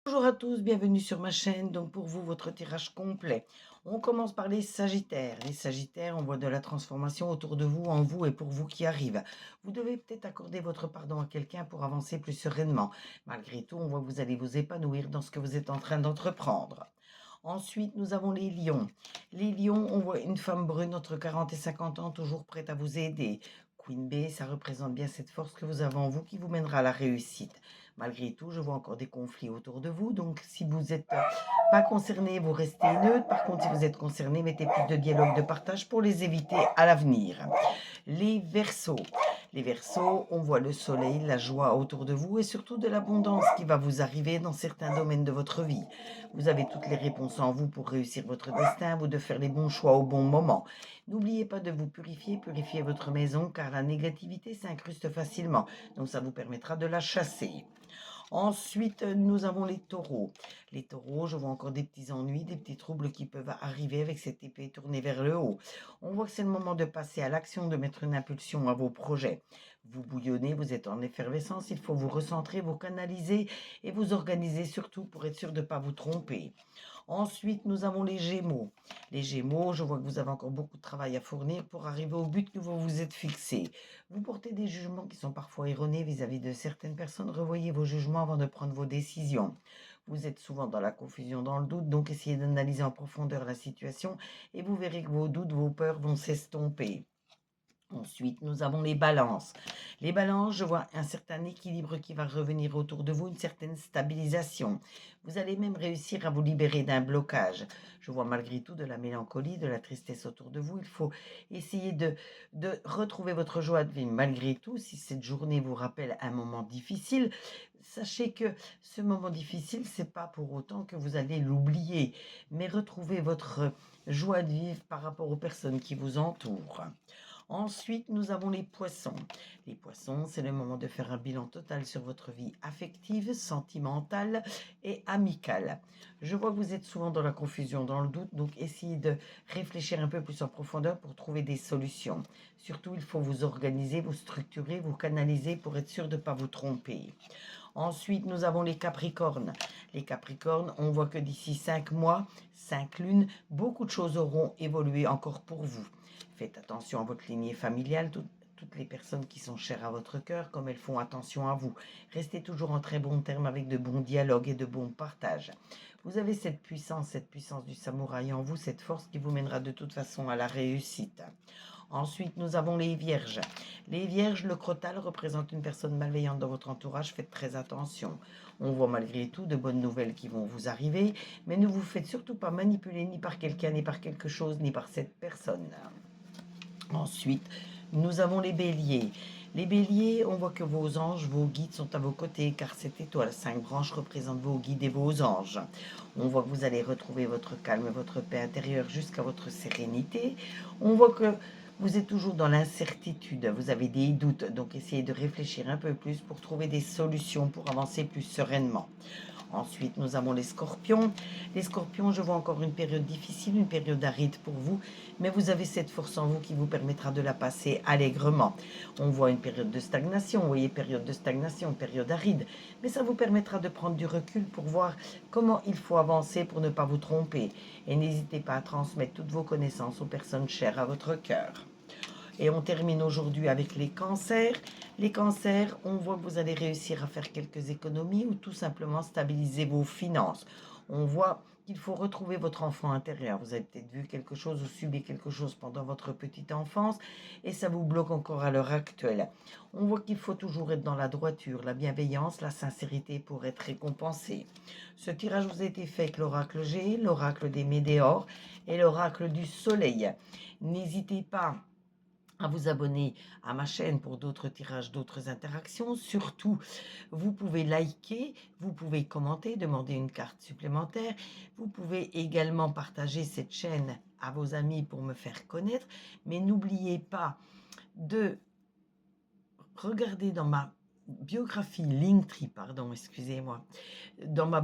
Bonjour à tous, bienvenue sur ma chaîne. Donc pour vous, votre tirage complet. On commence par les Sagittaires. Les Sagittaires, on voit de la transformation autour de vous, en vous et pour vous qui arrive. Vous devez peut-être accorder votre pardon à quelqu'un pour avancer plus sereinement. Malgré tout, on voit que vous allez vous épanouir dans ce que vous êtes en train d'entreprendre. Ensuite, nous avons les lions. Les lions, on voit une femme brune entre 40 et 50 ans, toujours prête à vous aider. Queen Bee, ça représente bien cette force que vous avez en vous qui vous mènera à la réussite. Malgré tout, je vois encore des conflits autour de vous. Donc, si vous n'êtes pas concerné, vous restez neutre. Par contre, si vous êtes concerné, mettez plus de dialogue, de partage pour les éviter à l'avenir. Les Verseaux. Les Verseaux, on voit le soleil, la joie autour de vous et surtout de l'abondance qui va vous arriver dans certains domaines de votre vie. Vous avez toutes les réponses en vous pour réussir votre destin, vous de faire les bons choix au bon moment. N'oubliez pas de vous purifier, purifier votre maison car la négativité s'incruste facilement. Donc ça vous permettra de la chasser. Ensuite, nous avons les taureaux. Les taureaux, je vois encore des petits ennuis, des petits troubles qui peuvent arriver avec cette épée tournée vers le haut. On voit que c'est le moment de passer à l'action, de mettre une impulsion à vos projets. Vous bouillonnez, vous êtes en effervescence, il faut vous recentrer, vous canaliser et vous organiser surtout pour être sûr de ne pas vous tromper. Ensuite, nous avons les Gémeaux. Les Gémeaux, je vois que vous avez encore beaucoup de travail à fournir pour arriver au but que vous vous êtes fixé. Vous portez des jugements qui sont parfois erronés vis-à-vis de certaines personnes. Revoyez vos jugements avant de prendre vos décisions. Vous êtes souvent dans la confusion, dans le doute, donc essayez d'analyser en profondeur la situation et vous verrez que vos doutes, vos peurs vont s'estomper. Ensuite, nous avons les balances. Les balances, je vois un certain équilibre qui va revenir autour de vous, une certaine stabilisation. Vous allez même réussir à vous libérer d'un blocage. Je vois malgré tout de la mélancolie, de la tristesse autour de vous. Il faut essayer de retrouver votre joie de vivre. Malgré tout, si cette journée vous rappelle un moment difficile, sachez que ce moment difficile, c'est pas pour autant que vous allez l'oublier, mais retrouver votre joie de vivre par rapport aux personnes qui vous entourent. Ensuite, nous avons les poissons. Les poissons, c'est le moment de faire un bilan total sur votre vie affective, sentimentale et amicale. Je vois que vous êtes souvent dans la confusion, dans le doute, donc essayez de réfléchir un peu plus en profondeur pour trouver des solutions. Surtout, il faut vous organiser, vous structurer, vous canaliser pour être sûr de ne pas vous tromper. Ensuite, nous avons les Capricornes. Les Capricornes, on voit que d'ici 5 mois, 5 lunes, beaucoup de choses auront évolué encore pour vous. Faites attention à votre lignée familiale, toutes les personnes qui sont chères à votre cœur, comme elles font attention à vous. Restez toujours en très bons termes avec de bons dialogues et de bons partages. Vous avez cette puissance du samouraï en vous, cette force qui vous mènera de toute façon à la réussite. Ensuite, nous avons les vierges. Les vierges, le crotal représente une personne malveillante dans votre entourage. Faites très attention. On voit malgré tout de bonnes nouvelles qui vont vous arriver, mais ne vous faites surtout pas manipuler ni par quelqu'un, ni par quelque chose, ni par cette personne. Ensuite, nous avons les béliers. Les béliers, on voit que vos anges, vos guides sont à vos côtés, car cette étoile 5 branches représente vos guides et vos anges. On voit que vous allez retrouver votre calme et votre paix intérieure jusqu'à votre sérénité. On voit que vous êtes toujours dans l'incertitude, vous avez des doutes, donc essayez de réfléchir un peu plus pour trouver des solutions pour avancer plus sereinement. Ensuite, nous avons les scorpions. Les scorpions, je vois encore une période difficile, une période aride pour vous, mais vous avez cette force en vous qui vous permettra de la passer allègrement. On voit une période de stagnation, vous voyez, période de stagnation, période aride, mais ça vous permettra de prendre du recul pour voir comment il faut avancer pour ne pas vous tromper. Et n'hésitez pas à transmettre toutes vos connaissances aux personnes chères à votre cœur. Et on termine aujourd'hui avec les cancers. Les cancers, on voit que vous allez réussir à faire quelques économies ou tout simplement stabiliser vos finances. On voit qu'il faut retrouver votre enfant intérieur. Vous avez peut-être vu quelque chose ou subi quelque chose pendant votre petite enfance et ça vous bloque encore à l'heure actuelle. On voit qu'il faut toujours être dans la droiture, la bienveillance, la sincérité pour être récompensé. Ce tirage vous a été fait avec l'oracle G, l'oracle des Médéors et l'oracle du Soleil. N'hésitez pas à vous abonner à ma chaîne pour d'autres tirages, d'autres interactions. Surtout, vous pouvez liker, vous pouvez commenter, demander une carte supplémentaire. Vous pouvez également partager cette chaîne à vos amis pour me faire connaître. Mais n'oubliez pas de regarder dans ma biographie Linktree, pardon, excusez-moi. Dans ma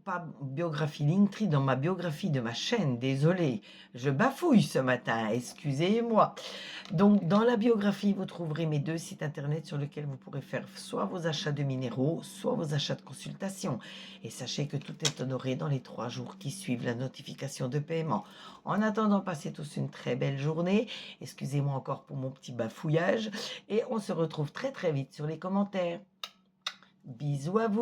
pas biographie Linktree, dans ma biographie de ma chaîne, désolé, je bafouille ce matin, excusez-moi. Donc, dans la biographie, vous trouverez mes 2 sites internet sur lesquels vous pourrez faire soit vos achats de minéraux, soit vos achats de consultation. Et sachez que tout est honoré dans les 3 jours qui suivent la notification de paiement. En attendant, passez tous une très belle journée. Excusez-moi encore pour mon petit bafouillage. Et on se retrouve très très vite sur les commentaires. Bisous à vous.